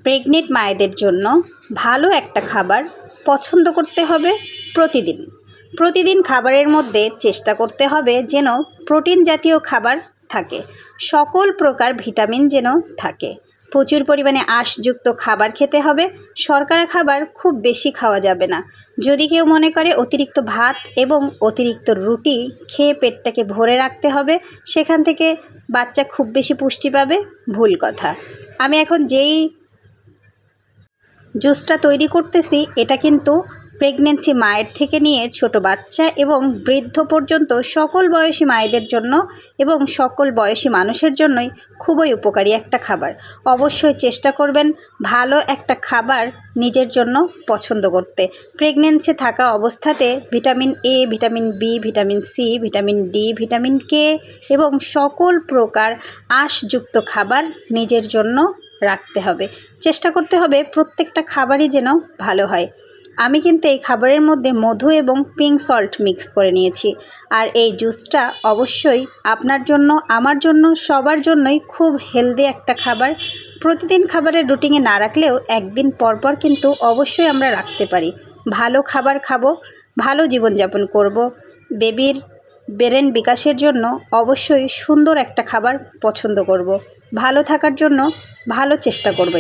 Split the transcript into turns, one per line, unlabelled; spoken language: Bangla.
প্রেগনেন্ট মায়েদের জন্য ভালো একটা খাবার পছন্দ করতে হবে প্রতিদিন। প্রতিদিন খাবারের মধ্যে চেষ্টা করতে হবে যেন প্রোটিন জাতীয় খাবার থাকে, সকল প্রকার ভিটামিন যেন থাকে। প্রচুর পরিমাণে আঁশযুক্ত খাবার খেতে হবে। শর্করা খাবার খুব বেশি খাওয়া যাবে না। যদি কেউ মনে করে অতিরিক্ত ভাত এবং অতিরিক্ত রুটি খেয়ে পেটটাকে ভরে রাখতে হবে, সেখান থেকে বাচ্চা খুব বেশি পুষ্টি পাবে, ভুল কথা। আমি এখন যেই জুসটা তৈরি করতেছি এটা কিন্তু প্রেগনেন্সি মায়ের থেকে নিয়ে ছোট বাচ্চা এবং বৃদ্ধ পর্যন্ত সকল বয়সী মায়েদের জন্য এবং সকল বয়সী মানুষের জন্যই খুবই উপকারী একটা খাবার। অবশ্যই চেষ্টা করবেন ভালো একটা খাবার নিজের জন্য পছন্দ করতে। প্রেগনেন্সি থাকা অবস্থাতে vitamin A, vitamin B, vitamin C, vitamin D, vitamin K এবং সকল প্রকার আঁশযুক্ত খাবার নিজের জন্য রাখতে হবে। চেষ্টা করতে হবে প্রত্যেকটা খাবারই যেন ভালো হয়। আমি কিন্তু এই খাবারের মধ্যে মধু এবং পিঙ্ক সল্ট মিক্স করে নিয়েছি। আর এই জুসটা অবশ্যই আপনার জন্য, আমার জন্য, সবার জন্যই খুব হেলদি একটা খাবার। প্রতিদিন খাবারের রুটিনে না রাখলেও একদিন পর পর কিন্তু অবশ্যই আমরা রাখতে পারি। ভালো খাবার খাবো, ভালো জীবনযাপন করব। বেবির ব্রেন বিকাশের জন্য অবশ্যই সুন্দর একটা খাবার পছন্দ করব। ভালো থাকার জন্য ভালো চেষ্টা করব।